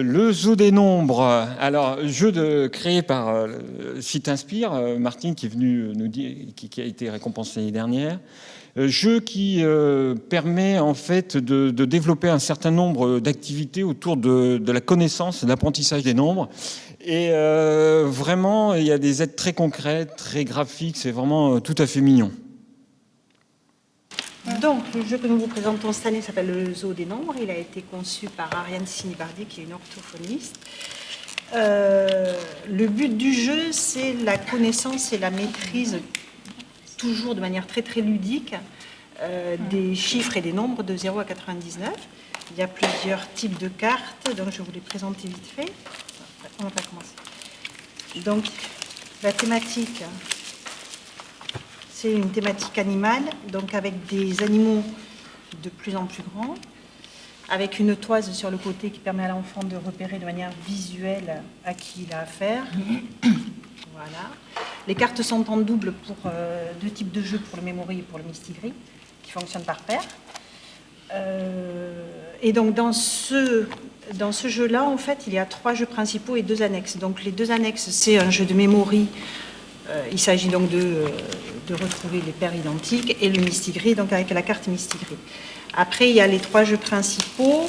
Le zoo des nombres. Alors, créé par Site Inspire, Martine qui est venue nous dire, qui a été récompensée l'année dernière. Jeu qui permet en fait de développer un certain nombre d'activités autour de la connaissance et de l'apprentissage des nombres. Et vraiment, il y a des aides très concrètes, très graphiques. C'est vraiment tout à fait mignon. Donc, le jeu que nous vous présentons cette année s'appelle le Zoo des nombres. Il a été conçu par Ariane Sinibardi, qui est une orthophoniste. Le but du jeu, c'est la connaissance et la maîtrise, toujours de manière très très ludique, des chiffres et des nombres de 0 à 99. Il y a plusieurs types de cartes, donc je vais vous les présenter vite fait. On va pas commencer. Donc, la thématique... C'est une thématique animale, donc avec des animaux de plus en plus grands, avec une toise sur le côté qui permet à l'enfant de repérer de manière visuelle à qui il a affaire. Voilà. Les cartes sont en double pour deux types de jeux, pour le memory et pour le mistigris, qui fonctionnent par paire. Et donc dans ce jeu-là, en fait, il y a 3 jeux principaux et 2 annexes. Donc les 2 annexes, c'est un jeu de memory. Il s'agit donc de retrouver les paires identiques et le mistigris, donc avec la carte mistigris. Après, il y a les 3 jeux principaux.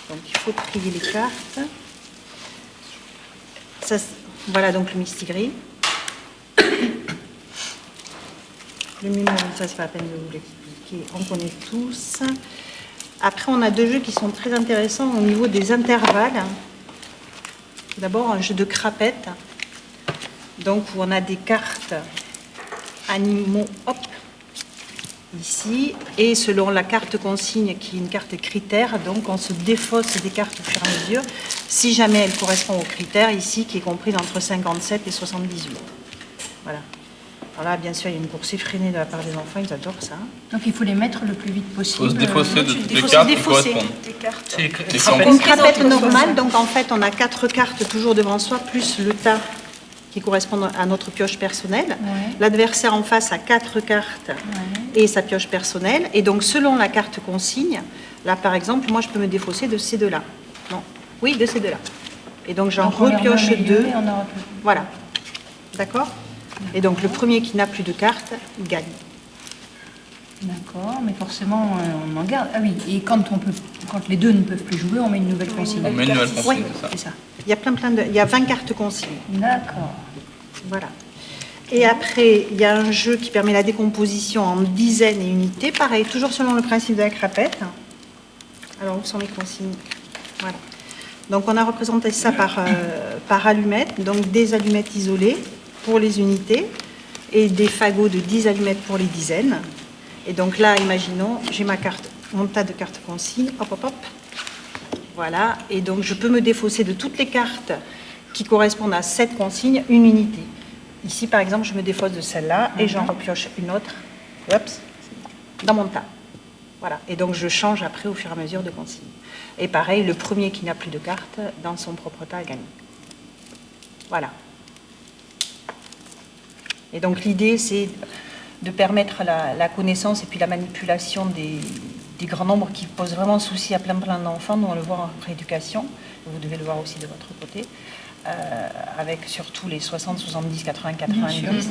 Donc, il faut trier les cartes. Ça, voilà donc le mistigris. Le memory, ça, c'est pas la peine de vous l'expliquer. On connaît tous. Après, on a 2 jeux qui sont très intéressants au niveau des intervalles. D'abord, un jeu de crapette. Donc, où on a des cartes animaux, hop, ici, et selon la carte consigne, qui est une carte critère, donc on se défausse des cartes au fur et à mesure, si jamais elle correspond aux critères, ici, qui est comprise entre 57 et 78. Voilà. Alors là, bien sûr, il y a une course effrénée de la part des enfants, ils adorent ça. Donc, il faut les mettre le plus vite possible. Il faut se défausser de toutes les cartes qui correspondent. C'est une crapette normale, donc en fait, on a 4 cartes toujours devant soi, plus le tas qui correspondent à notre pioche personnelle. Ouais. L'adversaire en face a 4 cartes et sa pioche personnelle. Et donc, selon la carte consigne, là, par exemple, moi, je peux me défausser de ces 2-là. Non. Oui, de ces 2-là. Et donc, j'en repioche 2. Voilà. D'accord ? Et donc, le premier qui n'a plus de cartes, gagne. D'accord, mais forcément, on en garde. Ah oui, et quand les 2 ne peuvent plus jouer, on met une nouvelle consigne. On met une nouvelle consigne, Oui, c'est ça. c'est ça. Il y a il y a 20 cartes consignes. D'accord. Voilà. Et après, il y a un jeu qui permet la décomposition en dizaines et unités. Pareil, toujours selon le principe de la crapette. Alors, où sont les consignes? Voilà. Donc, on a représenté ça par allumettes. Donc, des allumettes isolées pour les unités et des fagots de 10 allumettes pour les dizaines. Et donc là, imaginons, j'ai mon tas de cartes consignes. Hop, hop, hop. Voilà. Et donc, je peux me défausser de toutes les cartes qui correspondent à cette consigne, une unité. Ici, par exemple, je me défausse de celle-là et j'en repioche une autre, dans mon tas. Voilà. Et donc, je change après au fur et à mesure de consigne. Et pareil, le premier qui n'a plus de cartes, dans son propre tas, a gagné. Voilà. Et donc, l'idée, c'est de permettre la connaissance et puis la manipulation des grands nombres qui posent vraiment souci à plein d'enfants. Nous, on le voit en rééducation. Vous devez le voir aussi de votre côté. Avec surtout les 60, 70, 80, 90.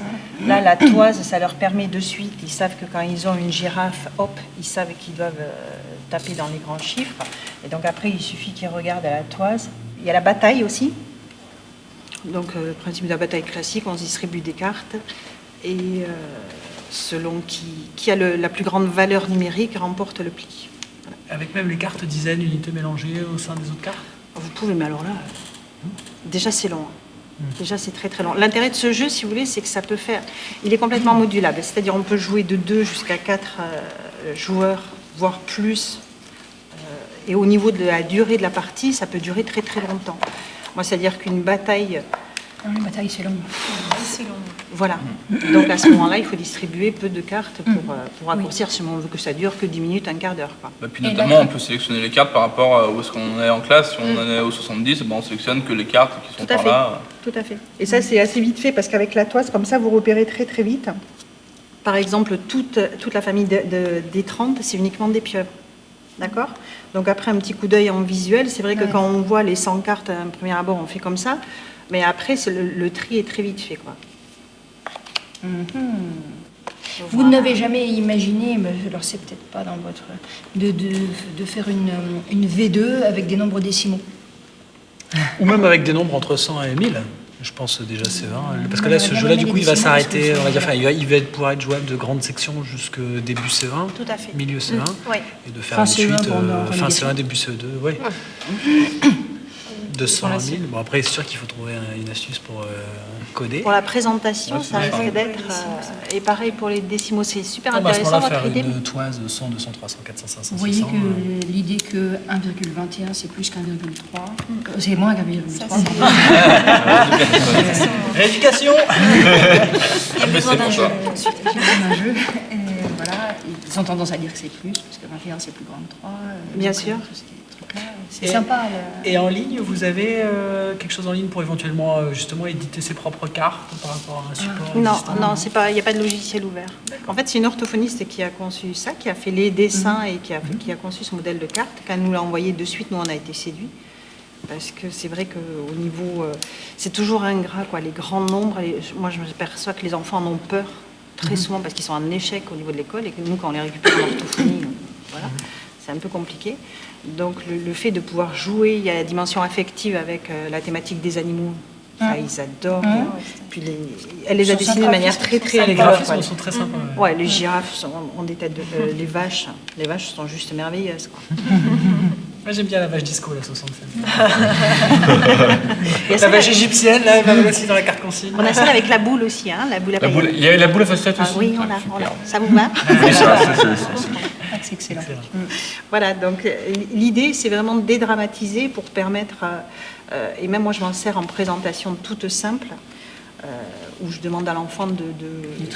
Là, la toise, ça leur permet de suite, ils savent que quand ils ont une girafe, hop, ils savent qu'ils doivent taper dans les grands chiffres. Et donc après, il suffit qu'ils regardent à la toise. Il y a la bataille aussi. Donc, le principe de la bataille classique, on se distribue des cartes. Et selon qui a la plus grande valeur numérique remporte le pli. Voilà. Avec même les cartes dizaines, unités mélangées au sein des autres cartes? Vous pouvez, mais alors là... Déjà, c'est long. Déjà, c'est très, très long. L'intérêt de ce jeu, si vous voulez, c'est que ça peut faire... Il est complètement modulable. C'est-à-dire, on peut jouer de 2 jusqu'à 4 joueurs, voire plus. Et au niveau de la durée de la partie, ça peut durer très, très longtemps. Moi, c'est-à-dire qu'une bataille... Non, une bataille, c'est long. C'est long. Voilà. Donc, à ce moment-là, il faut distribuer peu de cartes pour raccourcir, si on veut que ça dure que 10 minutes, un quart d'heure. Bah, puis notamment, on peut sélectionner les cartes par rapport à où est-ce qu'on est en classe. Si on en est au 70, bah, on sélectionne que les cartes qui sont par là. Tout à fait. Et ça, c'est assez vite fait, parce qu'avec la toise, comme ça, vous repérez très, très vite. Par exemple, toute la famille des 30, c'est uniquement des pieuvres. D'accord? Donc après un petit coup d'œil en visuel, c'est vrai que quand on voit les 100 cartes à un premier abord, on fait comme ça, mais après le tri est très vite fait, quoi. Vous n'avez jamais imaginé, mais alors c'est peut-être pas dans votre... de faire une V2 avec des nombres décimaux. Ou même avec des nombres entre 100 et 1000. Je pense déjà CE1. Parce que là, ce jeu-là, du coup, il va s'arrêter. On va dire, enfin, il va pouvoir être jouable de grande section jusque début CE1. Tout à fait. Milieu CE1. Oui. Et de faire Fin une suite, CE1 pour fin relégation. CE1, début CE2. Oui. De 100 à 1000. Bon, après, c'est sûr qu'il faut trouver une astuce pour coder. Pour la présentation, Ouais, ça c'est risque ça. d'être... et pareil pour les décimaux, c'est super À ce intéressant moment-là, votre faire idée. une toise de 100, 200, 300, 400, 500, Vous voyez 600. que l'idée que 1,21 c'est plus qu'1,3, c'est moins qu'1,3. Rééducation. Il y a besoin d'un jeu. Un jeu. Voilà. Ils ont tendance à dire que c'est plus, parce que 21 c'est plus grand que 3. Bien donc, sûr. tous ces trucs-là, c'est Et- sympa. Et en ligne, vous avez quelque chose en ligne pour éventuellement justement éditer ses propres cartes par rapport à un support Non, existant non, c'est pas, il n'y a pas de logiciel ouvert. En fait, c'est une orthophoniste qui a conçu ça, qui a fait les dessins et qui a conçu ce modèle de carte. Quand elle nous l'a envoyé de suite, nous, on a été séduits. Parce que c'est vrai qu'au niveau... c'est toujours ingrat, quoi. Les grands nombres, moi, je me perçois que les enfants en ont peur très souvent parce qu'ils sont en échec au niveau de l'école et que nous, quand on les récupère en orthophonie, voilà, c'est un peu compliqué. Donc, le fait de pouvoir jouer, il y a la dimension affective avec la thématique des animaux. Ça, ils adorent. Puis elle les a dessinés de manière très, très... Les voilà, graphismes quoi. sont très sympas. Ouais, les girafes ont des têtes de... les vaches sont juste merveilleuses, quoi. Moi, j'aime bien la vache disco, la 76. Il y a La ça, vache égyptienne, là, elle va aussi dans la carte consigne. on a ça avec la boule aussi, hein, la boule à La boule, paillettes. il y a la boule à facettes Ah aussi. oui, on Ah, a, super. ça vous va? Oui, ça, Ah, c'est excellent. Voilà, donc l'idée, c'est vraiment de dédramatiser pour permettre, et même moi je m'en sers en présentation toute simple, où je demande à l'enfant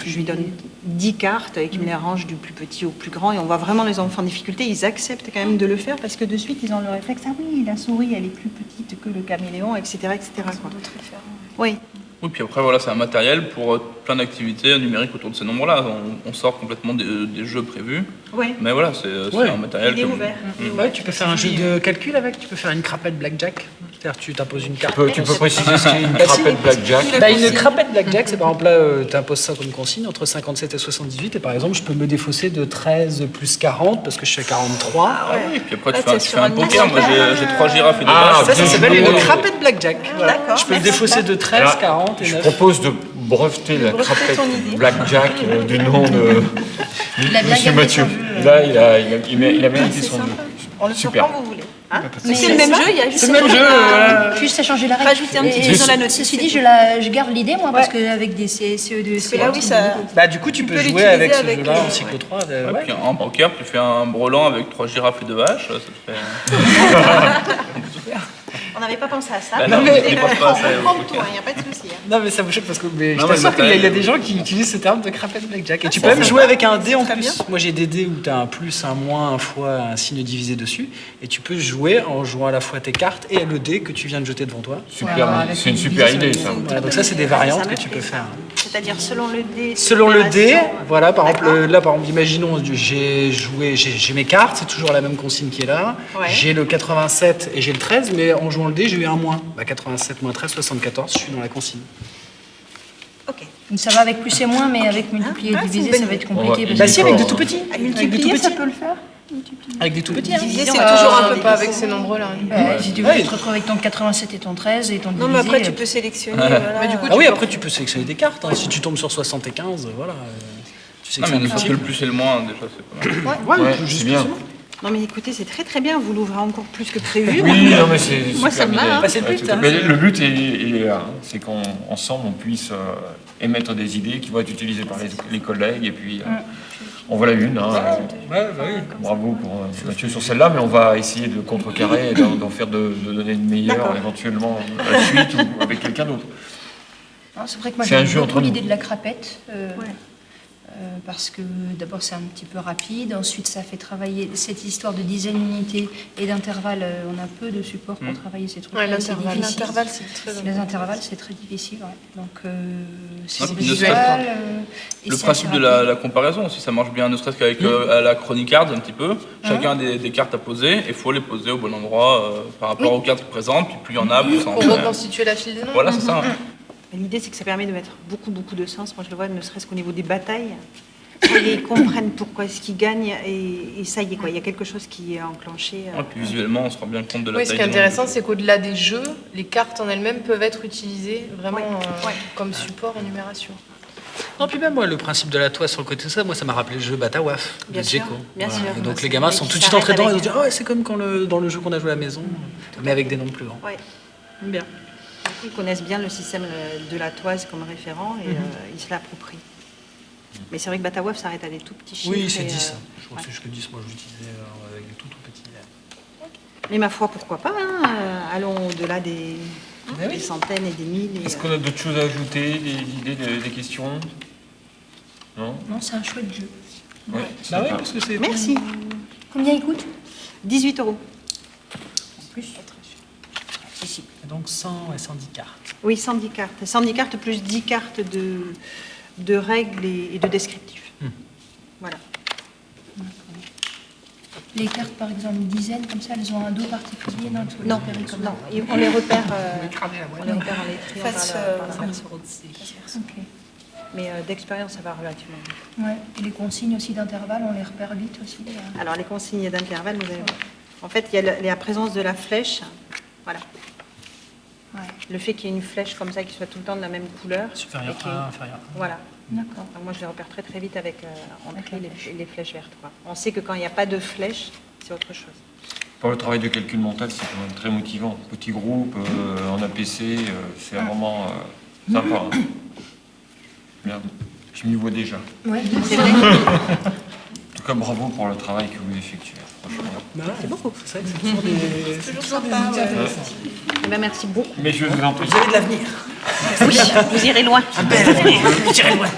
je lui donne 10 cartes et qu'il me les arrange du plus petit au plus grand, et on voit vraiment les enfants en difficulté, ils acceptent quand même de le faire parce que de suite ils ont le réflexe, ah oui, la souris elle est plus petite que le caméléon, etc. etc. quoi. Oui. Oui, puis après, voilà, c'est un matériel pour plein d'activités numériques autour de ces nombres-là. On sort complètement des jeux prévus. Oui. Mais voilà, c'est Ouais. un matériel Il est que- ouvert. Ouais, tu peux faire un jeu de calcul avec, tu peux faire une crapette blackjack. C'est-à-dire tu t'imposes une carte. Tu peux préciser ce qu'est une Bah, si. crapette blackjack. Bah, une crapette blackjack, c'est par exemple là, tu imposes ça comme consigne entre 57 et 78, et par exemple, je peux me défausser de 13 plus 40 parce que je suis à 43. Ah oui, puis après, Là, tu c'est fais un sur un poker. Moi, j'ai 3 girafes et 2 Ah, vaches. Ça s'appelle bien une joué. crapette blackjack. Voilà. D'accord, Je peux me merci. défausser de 13, Alors, 40 et Je 9. propose de breveter la breveter crapette ton idée. blackjack du nom de Il a bien Monsieur gardé Mathieu. son jeu. Là, il a mérité son jeu. On le sort Super. quand vous voulez. Hein? Mais C'est le même jeu, il y a juste C'est le même jeu. Juste à changer la règle. Rajouter un petit Et truc dans la note. Ceci dit, je garde l'idée, moi, parce qu'avec des CE2, Parce que là, oui, ça. Bah, du coup, tu peux jouer l'utiliser avec ce avec, jeu-là en cycle 3. Ouais, ouais. puis en poker, tu fais un brelan avec 3 girafes et 2 vaches. Ça te fait... On n'avait pas pensé à ça. Bah non, mais je pense pas à ça, on prend ok. tout, il n'y a pas de souci. hein. Non, mais ça me choque parce que mais je Non, mais t'assure le qu'il y a matériel, des gens qui utilisent ce terme de crapette blackjack. Et tu peux c'est même sympa. jouer avec un dé en Très plus. bien. Moi, j'ai des dés où tu as un plus, un moins, un fois, un signe divisé dessus. Et tu peux jouer en jouant à la fois tes cartes et le dé que tu viens de jeter devant toi. Super, avec c'est une une super division, idée, ça. Voilà, donc ça, c'est des variantes que tu peux faire. C'est-à-dire selon le dé. Selon le dé, séparation, voilà, par exemple, D'accord. là, par exemple, imaginons, j'ai mes cartes, c'est toujours la même consigne qui est là. Ouais. J'ai le 87 et j'ai le 13, mais en jouant le dé, j'ai eu un moins. Bah, 87 moins 13, 74, je suis dans la consigne. Ok. Donc ça va avec plus et moins, mais avec multiplier et Ah, c'est diviser, une bonne ça va être idée. compliqué. On va- parce Bah que- si, avec des tout petits. Multiplier, ça peut le faire. Avec des tout petits. hein. Diviser, c'est Division, toujours un euh, peu pas avec ces nombres-là. Si tu veux, Ouais. tu te retrouves avec ton 87 et ton 13 et ton Non, divisé. mais après, tu peux sélectionner. Voilà. Mais du coup, Ah oui, après tu peux sélectionner des cartes. hein. Si tu tombes sur 75, voilà. Tu Non, mais sélectionnes ne un serait-ce petit que le plus et le moins, déjà, c'est pas mal. Ouais, Ouais, juste c'est bien. plus. Non mais écoutez, c'est très très bien, vous l'ouvrez encore plus que prévu. Oui, non, mais c'est Moi, ça super me idée. va, hein. Bah, c'est le Ouais, but, tout à hein, fait. c'est- Le but est là, hein. C'est qu'ensemble on puisse émettre des idées qui vont être utilisées par les collègues et puis en voilà une. Hein. Ouais, bah oui. Bravo pour Mathieu sur celle-là, mais on va essayer de contrecarrer et d'en faire de donner une meilleure D'accord. éventuellement à la suite ou avec quelqu'un d'autre. Non, c'est vrai que moi C'est un j'aime jeu beaucoup entre nous. l'idée de la crapette. parce que d'abord c'est un petit peu rapide, ensuite ça fait travailler cette histoire de dizaines d'unités et d'intervalles. On a peu de support pour travailler ces trucs. Ouais, c'est difficile. l'intervalle, c'est très Les important. intervalles, c'est très difficile. Ouais. Donc, c'est puis ne visuel. serait-ce et Le c'est principe assez de rapide. la comparaison aussi, ça marche bien, ne serait-ce qu'avec à la chronique card un petit peu. Chacun a des cartes à poser, et il faut les poser au bon endroit par rapport aux cartes présentes, puis plus il y en a, plus ça en Pour fait. reconstituer la file des nombres. Voilà, c'est ça. L'idée, c'est que ça permet de mettre beaucoup de sens. Moi, je le vois, ne serait-ce qu'au niveau des batailles. Ils comprennent pourquoi est-ce qu'ils gagnent, et ça y est, quoi. Il y a quelque chose qui est enclenché. Et puis visuellement, on se rend bien compte de la Oui, taille ce qui est des nombres. intéressant, c'est qu'au-delà des jeux, les cartes en elles-mêmes peuvent être utilisées vraiment Ouais. comme support en numération. Non, puis même moi, le principe de la toile sur le côté de ça, moi, ça m'a rappelé le jeu Batawaf de Bien sûr, Djeko. bien sûr. Et donc C'est les gamins le sont mec tout de qui suite entrés s'arrête dedans et ils avec disent c'est comme quand dans le jeu qu'on a joué à la maison, mais avec des nombres plus grands. Ouais. Bien. Du coup, ils connaissent bien le système de la toise comme référent, et ils se l'approprient. Mais c'est vrai que Batawaf s'arrête à des tout petits chiffres. Oui, c'est et, 10. Je crois ouais. que c'est jusque 10. Moi, je l'utilisais avec des tout petits. Mais ma foi, pourquoi pas, hein, allons au-delà des centaines et des milliers. Est-ce qu'on a d'autres choses à ajouter, des idées, des questions? Non? Non, c'est un chouette jeu. Ouais, Bah oui, sympa. parce que c'est. Merci. Combien il coûte 18 €. Plus. Ici. Et donc 100 et 110 cartes. Oui, 110 cartes. 110 cartes plus 10 cartes de règles et de descriptifs. Voilà. Les cartes, par exemple, une dizaine, comme ça, elles ont un dos particulier. Non, il faut les Non, repérer comme non, ça. et on les repère, Ouais. on les repère en les triant Face, par la Ok. Mais d'expérience, ça va relativement vite. Ouais. Et les consignes aussi d'intervalle, on les repère vite aussi. Alors, les consignes d'intervalle, vous allez voir. En fait, il y a la présence de la flèche. Voilà. Ouais. Le fait qu'il y ait une flèche comme ça qui soit tout le temps de la même couleur. Supérieur et qu'il y ait- 1, inférieur 1. Voilà. D'accord. Donc moi, je les repère très vite avec en Avec tri la flèche. les flèches vertes, quoi. On sait que quand il n'y a pas de flèche, c'est autre chose. Pour le travail de calcul mental, c'est quand même très motivant. Petit groupe, en APC, c'est vraiment sympa. Hein. Bien. Je m'y vois déjà. Ouais. C'est vrai. En tout cas, bravo pour le travail que vous effectuez. Franchement. C'est beaucoup. C'est vrai que c'est toujours des. C'est toujours sympa, ouais. Eh ben, merci beaucoup. Mais je vous en prie. Vous avez de l'avenir. Oui, vous irez loin. Un bel avenir. Vous irez loin.